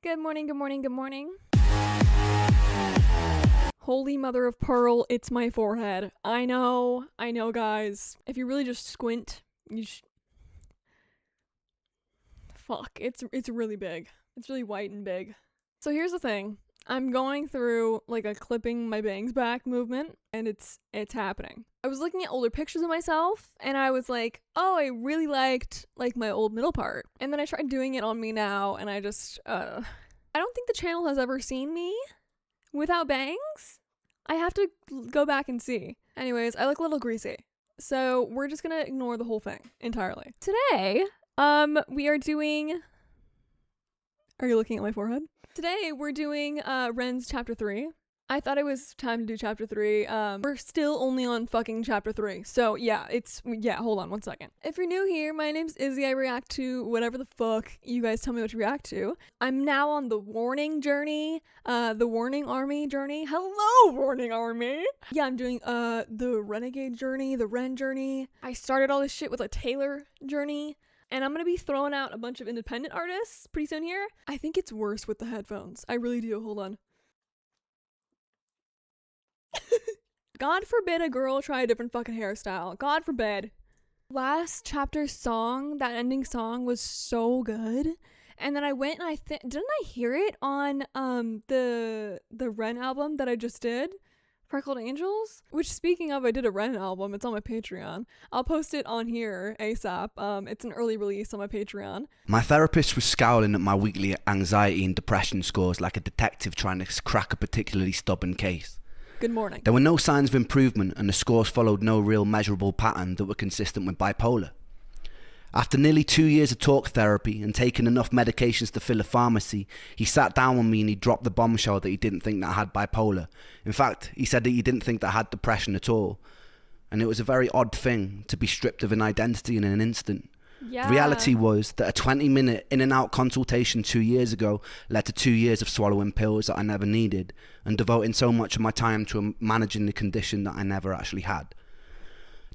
Good morning, good morning, good morning. Holy mother of pearl, it's my forehead. I know, guys. If you really just squint, fuck, it's really big. It's really white and big. So here's the thing. I'm going through like a clipping my bangs back movement, and it's happening. I was looking at older pictures of myself, and I was like, oh, I really liked like my old middle part. And then I tried doing it on me now, and I just, I don't think the channel has ever seen me without bangs. I have to go back and see. Anyways, I look a little greasy. So we're just gonna ignore the whole thing entirely. Today, we are doing... Are you looking at my forehead? Today, we're doing REN's Chapter 3. I thought it was time to do Chapter 3. We're still only on fucking Chapter 3. So, yeah, hold on one second. If you're new here, my name's Izzy. I react to whatever the fuck you guys tell me what to react to. I'm now on the warning journey, the warning army journey. Hello, warning army! Yeah, I'm doing, the renegade journey, the REN journey. I started all this shit with a Taylor journey. And I'm going to be throwing out a bunch of independent artists pretty soon here. I think it's worse with the headphones. I really do. Hold on. God forbid a girl try a different fucking hairstyle. God forbid. Last chapter's song, that ending song, was so good. And then I went and didn't I hear it on the REN album that I just did? Freckled Angels? Which, speaking of, I did a REN album. It's on my Patreon. I'll post it on here ASAP. It's an early release on my Patreon. My therapist was scowling at my weekly anxiety and depression scores like a detective trying to crack a particularly stubborn case. Good morning. There were no signs of improvement, and the scores followed no real measurable pattern that were consistent with bipolar. After nearly 2 years of talk therapy and taking enough medications to fill a pharmacy, he sat down with me and he dropped the bombshell that he didn't think that I had bipolar. In fact, he said that he didn't think that I had depression at all. And it was a very odd thing to be stripped of an identity in an instant. Yeah. The reality was that a 20-minute in-and-out consultation 2 years ago led to 2 years of swallowing pills that I never needed and devoting so much of my time to managing the condition that I never actually had.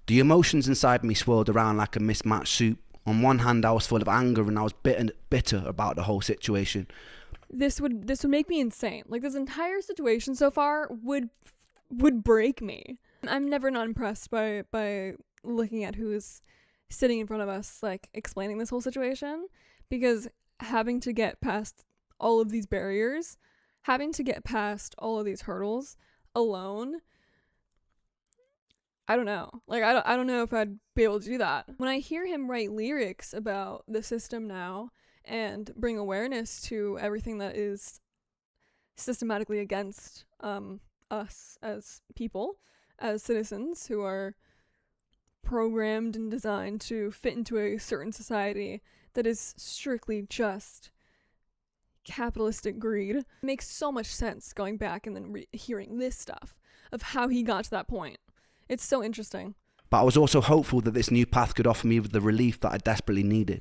The emotions inside me swirled around like a mismatched soup. On one hand, I was full of anger and I was bitter about the whole situation. This would make me insane. Like, this entire situation so far would break me. I'm never not impressed by looking at who's sitting in front of us, like, explaining this whole situation, because having to get past all of these barriers, having to get past all of these hurdles alone, I don't know. Like, I don't know if I'd be able to do that. When I hear him write lyrics about the system now and bring awareness to everything that is systematically against us as people, as citizens who are programmed and designed to fit into a certain society that is strictly just capitalistic greed, it makes so much sense going back and then hearing this stuff of how he got to that point. It's so interesting. But I was also hopeful that this new path could offer me the relief that I desperately needed.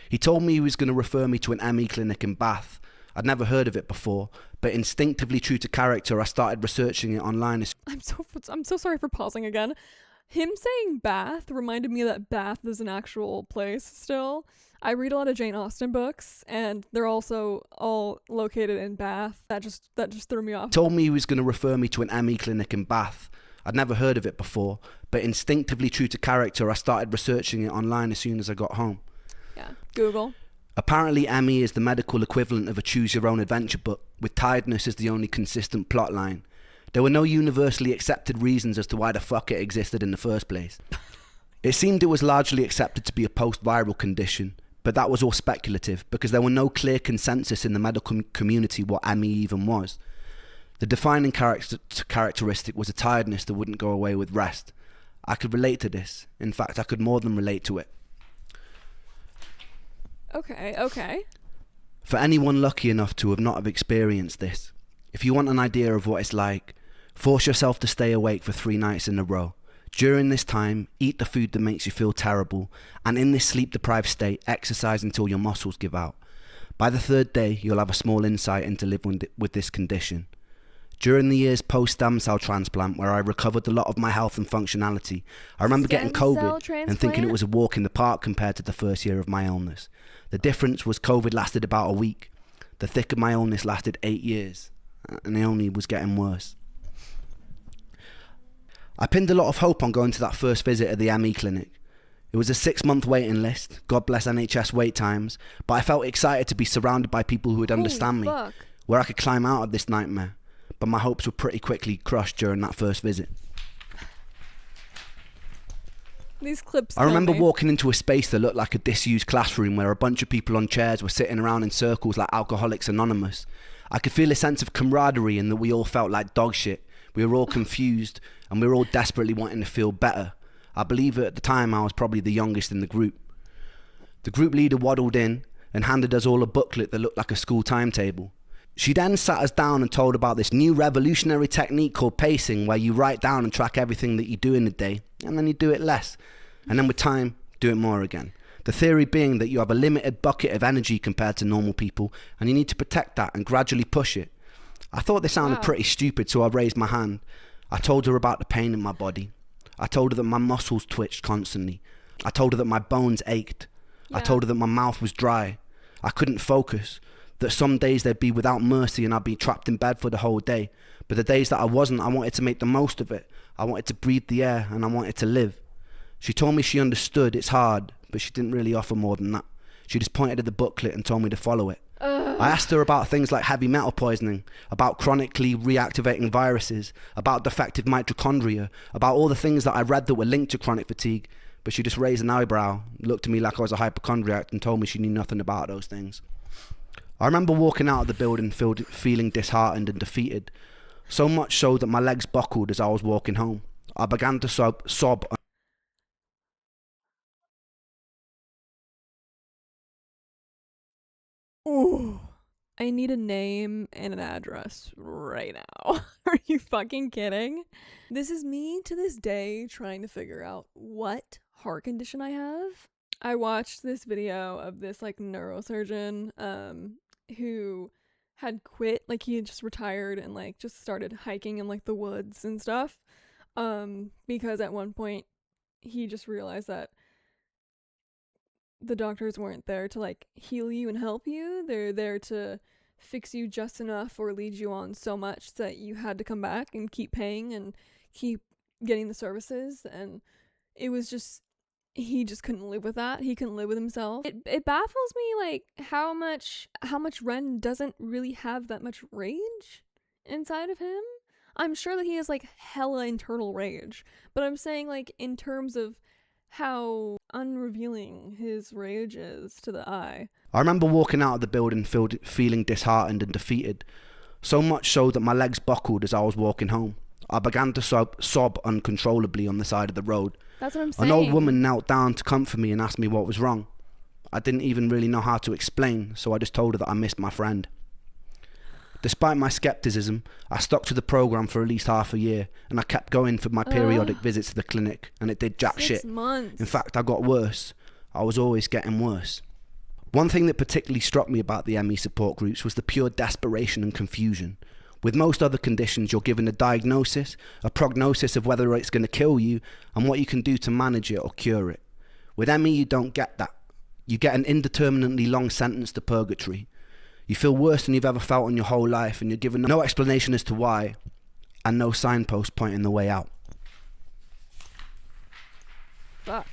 He told me he was going to refer me to an ME clinic in Bath. I'd never heard of it before, but instinctively true to character, I started researching it online. I'm so sorry for pausing again. Him saying Bath reminded me that Bath is an actual place still. I read a lot of Jane Austen books, and they're also all located in Bath. That just threw me off. He told me he was going to refer me to an ME clinic in Bath. I'd never heard of it before, but instinctively true to character, I started researching it online as soon as I got home. Yeah, Google. Apparently, ME is the medical equivalent of a choose-your-own-adventure book, with tiredness as the only consistent plot line. There were no universally accepted reasons as to why the fuck it existed in the first place. It seemed it was largely accepted to be a post-viral condition, but that was all speculative, because there were no clear consensus in the medical community what ME even was. The defining characteristic was a tiredness that wouldn't go away with rest. I could relate to this. In fact, I could more than relate to it. Okay. For anyone lucky enough to not have experienced this, if you want an idea of what it's like, force yourself to stay awake for 3 nights in a row. During this time, eat the food that makes you feel terrible, and in this sleep-deprived state, exercise until your muscles give out. By the 3rd day, you'll have a small insight into living with this condition. During the years post-stem cell transplant, where I recovered a lot of my health and functionality, I remember getting COVID and thinking it was a walk in the park compared to the first year of my illness. The difference was COVID lasted about a week. The thick of my illness lasted 8 years, and it only was getting worse. I pinned a lot of hope on going to that first visit at the ME clinic. It was a 6-month waiting list, God bless NHS wait times, but I felt excited to be surrounded by people who would understand me, where I could climb out of this nightmare, but my hopes were pretty quickly crushed during that first visit. These clips. I remember walking into a space that looked like a disused classroom where a bunch of people on chairs were sitting around in circles like Alcoholics Anonymous. I could feel a sense of camaraderie and that we all felt like dog shit. We were all confused and we were all desperately wanting to feel better. I believe at the time I was probably the youngest in the group. The group leader waddled in and handed us all a booklet that looked like a school timetable. She then sat us down and told about this new revolutionary technique called pacing, where you write down and track everything that you do in a day, and then you do it less. And then with time, do it more again. The theory being that you have a limited bucket of energy compared to normal people, and you need to protect that and gradually push it. I thought this sounded pretty stupid, so I raised my hand. I told her about the pain in my body. I told her that my muscles twitched constantly. I told her that my bones ached. I told her that my mouth was dry. I couldn't focus. That some days they'd be without mercy and I'd be trapped in bed for the whole day. But the days that I wasn't, I wanted to make the most of it. I wanted to breathe the air and I wanted to live. She told me she understood it's hard, but she didn't really offer more than that. She just pointed at the booklet and told me to follow it. I asked her about things like heavy metal poisoning, about chronically reactivating viruses, about defective mitochondria, about all the things that I read that were linked to chronic fatigue, but she just raised an eyebrow, looked at me like I was a hypochondriac and told me she knew nothing about those things. I remember walking out of the building feeling disheartened and defeated, so much so that my legs buckled as I was walking home. I began to sob. Ooh, I need a name and an address right now. Are you fucking kidding? This is me to this day trying to figure out what heart condition I have. I watched this video of this like neurosurgeon who had quit, like he had just retired and like just started hiking in like the woods and stuff, because at one point he just realized that the doctors weren't there to like heal you and help you. They're there to fix you just enough or lead you on so much that you had to come back and keep paying and keep getting the services. And it was just, he just couldn't live with that. He couldn't live with himself. It baffles me like how much Ren doesn't really have that much rage inside of him. I'm sure that he has like hella internal rage, but I'm saying like in terms of how unrevealing his rage is to the eye. I remember walking out of the building feeling disheartened and defeated, so much so that my legs buckled as I was walking home. I began to sob uncontrollably on the side of the road. That's what I'm saying. An old woman knelt down to comfort me and asked me what was wrong. I didn't even really know how to explain, so I just told her that I missed my friend. Despite my skepticism, I stuck to the program for at least half a year, and I kept going for my periodic visits to the clinic, and it did jack 6 shit. months. In fact, I got worse. I was always getting worse. One thing that particularly struck me about the ME support groups was the pure desperation and confusion. With most other conditions, you're given a diagnosis, a prognosis of whether it's going to kill you, and what you can do to manage it or cure it. With ME, you don't get that. You get an indeterminately long sentence to purgatory. You feel worse than you've ever felt in your whole life, and you're given no explanation as to why, and no signpost pointing the way out. Fuck.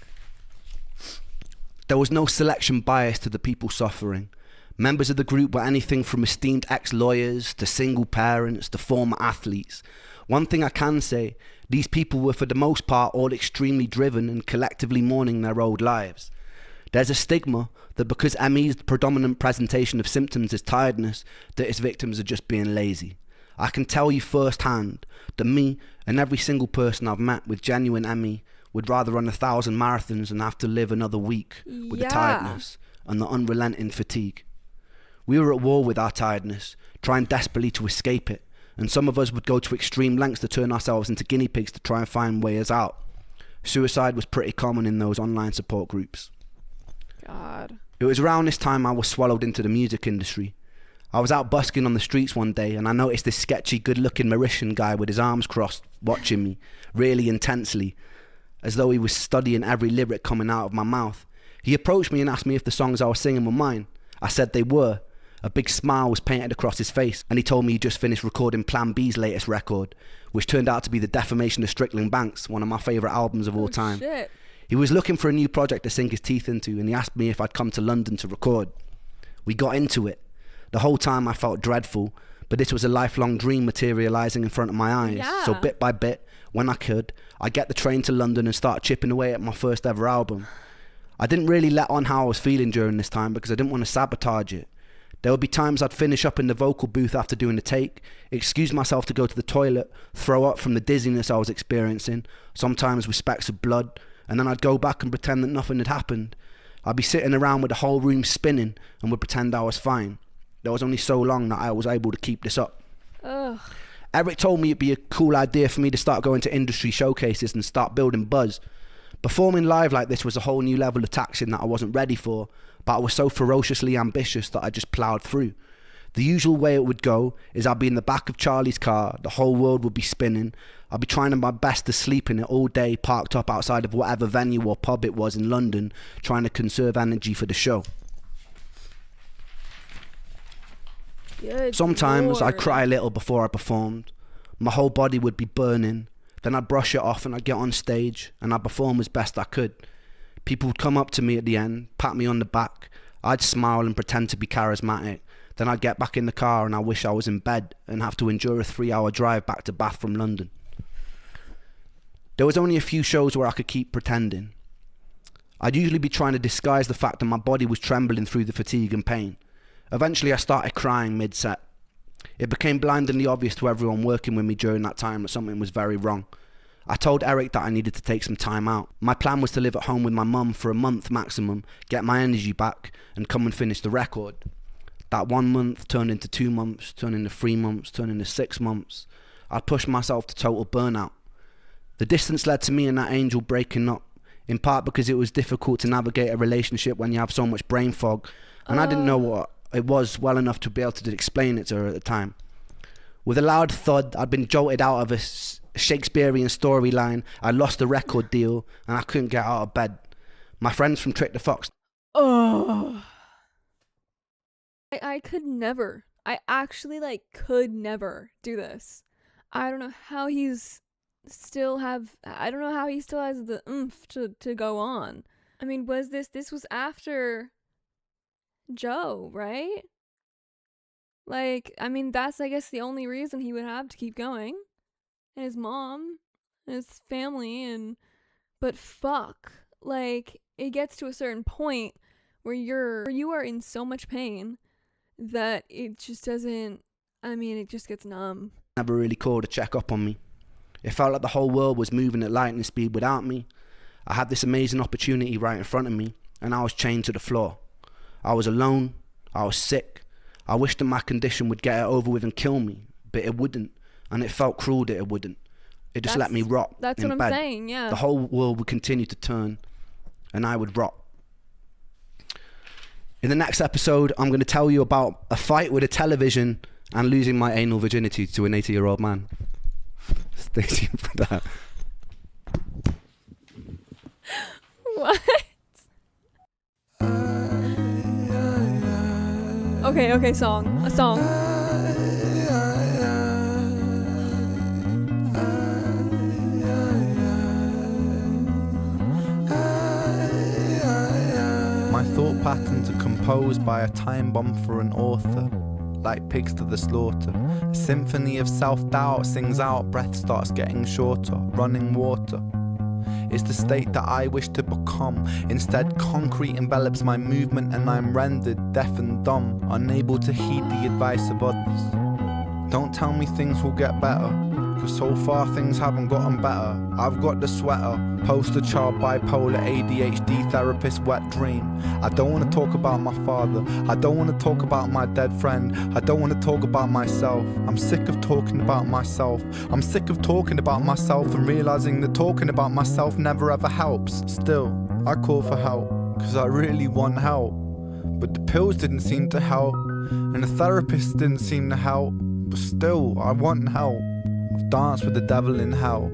There was no selection bias to the people suffering. Members of the group were anything from esteemed ex-lawyers to single parents to former athletes. One thing I can say, these people were for the most part all extremely driven and collectively mourning their old lives. There's a stigma that because ME's predominant presentation of symptoms is tiredness, that its victims are just being lazy. I can tell you firsthand that me and every single person I've met with genuine ME would rather run 1,000 marathons than have to live another week with the tiredness and the unrelenting fatigue. We were at war with our tiredness, trying desperately to escape it, and some of us would go to extreme lengths to turn ourselves into guinea pigs to try and find ways out. Suicide was pretty common in those online support groups. God. It was around this time I was swallowed into the music industry. I was out busking on the streets one day and I noticed this sketchy, good-looking Mauritian guy with his arms crossed watching me, really intensely, as though he was studying every lyric coming out of my mouth. He approached me and asked me if the songs I was singing were mine. I said they were, A big smile was painted across his face, and he told me he just finished recording Plan B's latest record, which turned out to be The Defamation of Strickland Banks, one of my favourite albums of all time. Shit. He was looking for a new project to sink his teeth into, and he asked me if I'd come to London to record. We got into it. The whole time I felt dreadful, but this was a lifelong dream materialising in front of my eyes. Yeah. So bit by bit, when I could, I'd get the train to London and start chipping away at my first ever album. I didn't really let on how I was feeling during this time because I didn't want to sabotage it. There would be times I'd finish up in the vocal booth after doing the take, excuse myself to go to the toilet, throw up from the dizziness I was experiencing, sometimes with specks of blood, and then I'd go back and pretend that nothing had happened. I'd be sitting around with the whole room spinning and would pretend I was fine. There was only so long that I was able to keep this up. Ugh. Eric told me it'd be a cool idea for me to start going to industry showcases and start building buzz. Performing live like this was a whole new level of taxing that I wasn't ready for, but I was so ferociously ambitious that I just ploughed through. The usual way it would go is I'd be in the back of Charlie's car, the whole world would be spinning, I'd be trying my best to sleep in it all day, parked up outside of whatever venue or pub it was in London, trying to conserve energy for the show. Good Sometimes Lord. I'd cry a little before I performed. My whole body would be burning. Then I'd brush it off and I'd get on stage and I'd perform as best I could. People would come up to me at the end, pat me on the back. I'd smile and pretend to be charismatic. Then I'd get back in the car and I wish I was in bed and have to endure a 3-hour drive back to Bath from London. There was only a few shows where I could keep pretending. I'd usually be trying to disguise the fact that my body was trembling through the fatigue and pain. Eventually I started crying mid-set. It became blindingly obvious to everyone working with me during that time that something was very wrong. I told Eric that I needed to take some time out. My plan was to live at home with my mum for a month maximum, get my energy back, and come and finish the record. That 1 month turned into 2 months, turned into 3 months, turned into 6 months. I pushed myself to total burnout. The distance led to me and that angel breaking up, in part because it was difficult to navigate a relationship when you have so much brain fog, and I didn't know what it was well enough to be able to explain it to her at the time. With a loud thud, I'd been jolted out of a Shakespearean storyline, I lost the record deal, and I couldn't get out of bed. My friends from Trick the Fox. Oh. I could never. I actually could never do this. I don't know how I don't know how he still has the oomph to go on. I mean, this was after Joe, right? I mean, that's, I guess, the only reason he would have to keep going. And his mom, and his family, but fuck. It gets to a certain point where you are in so much pain that it just doesn't, it just gets numb. Never really called to check up on me. It felt like the whole world was moving at lightning speed without me. I had this amazing opportunity right in front of me, and I was chained to the floor. I was alone. I was sick. I wished that my condition would get it over with and kill me, but it wouldn't, and it felt cruel that it wouldn't. It just let me rot That's in what I'm bed. saying, yeah. The whole world would continue to turn, and I would rot. In the next episode, I'm going to tell you about a fight with a television and losing my anal virginity to an 80-year-old man. Stay tuned for that. What? Okay, song. A song. My thought patterns are composed by a time bomb for an author, like pigs to the slaughter. A symphony of self-doubt sings out, breath starts getting shorter, running water. It's the state that I wish to become. Instead, concrete envelops my movement and I'm rendered deaf and dumb, unable to heed the advice of others. Don't tell me things will get better, cause so far things haven't gotten better. I've got the sweater, poster child, bipolar, ADHD, therapist, wet dream. I don't want to talk about my father, I don't want to talk about my dead friend, I don't want to talk about myself. I'm sick of talking about myself. I'm sick of talking about myself and realizing that talking about myself never ever helps. Still, I call for help, cause I really want help. But the pills didn't seem to help, and the therapist didn't seem to help. But still, I want help. I've danced with the devil in hell.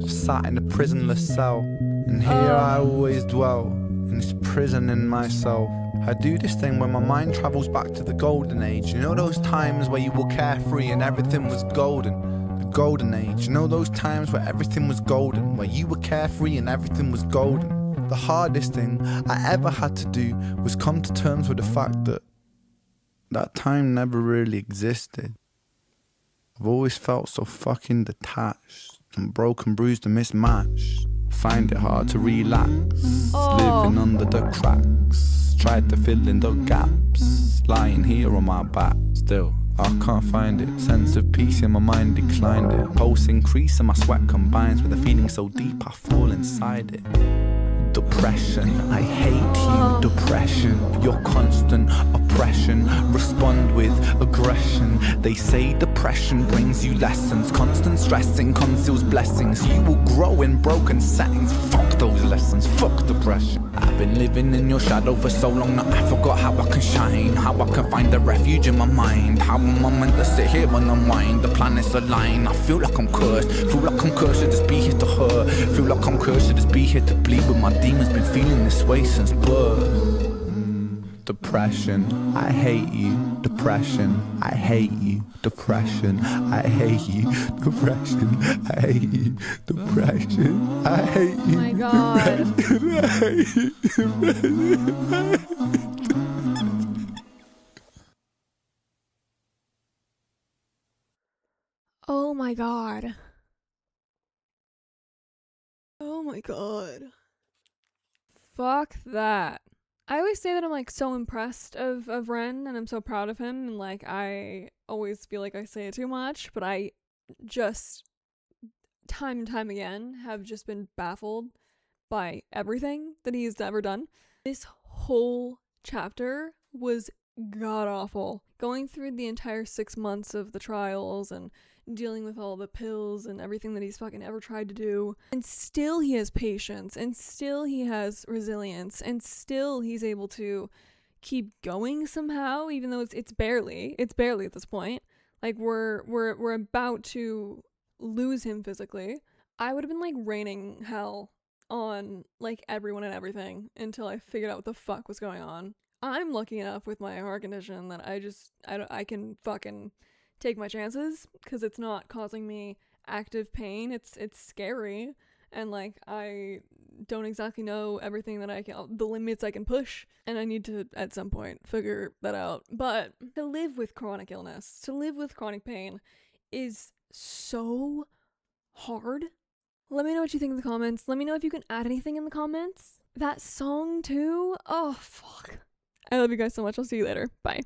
I've sat in a prisonless cell, and here I always dwell, in this prison in myself. I do this thing when my mind travels back to the golden age. You know those times where you were carefree and everything was golden? The golden age. You know those times where everything was golden, where you were carefree and everything was golden? The hardest thing I ever had to do was come to terms with the fact that that time never really existed. I've always felt so fucking detached and broken, bruised and mismatched. Find it hard to relax, living under the cracks. Tried to fill in the gaps, lying here on my back. Still, I can't find it. Sense of peace in my mind declined it. Pulse increase and my sweat combines with a feeling so deep I fall inside it. Depression, I hate you, depression. Your constant oppression, respond with aggression. They say depression brings you lessons. Constant stressing conceals blessings. You will grow in broken settings. Fuck those lessons, fuck depression. I've been living in your shadow for so long that I forgot how I can shine. How I can find a refuge in my mind. How am I meant to sit here and unwind? The planets align, I feel like I'm cursed. Feel like I'm cursed to just be here to hurt. Feel like I'm cursed to just be here to bleed with my demons. Been feeling this way since birth. Depression, I hate you. Depression, I hate you. Depression, I hate you. Depression, I hate you. Depression, I hate you. Oh my god. Depression, I hate you. Depression. Oh my god. Oh my god. Fuck that. I always say that I'm like so impressed of Ren and I'm so proud of him, and like I always feel like I say it too much, but I just time and time again have just been baffled by everything that he's ever done. This whole chapter was god awful. Going through the entire 6 months of the trials and dealing with all the pills and everything that he's fucking ever tried to do, and still he has patience, and still he has resilience, and still he's able to keep going somehow, even though it's barely at this point. Like we're about to lose him physically. I would have been like raining hell on like everyone and everything until I figured out what the fuck was going on. I'm lucky enough with my heart condition that I can fucking take my chances because it's not causing me active pain. It's scary, and like I don't exactly know everything that the limits I can push, and I need to at some point figure that out. But to live with chronic illness, to live with chronic pain is so hard. Let me know what you think in the comments. Let me know if you can add anything in the comments. That song too. Oh fuck. I love you guys so much. I'll see you later. Bye.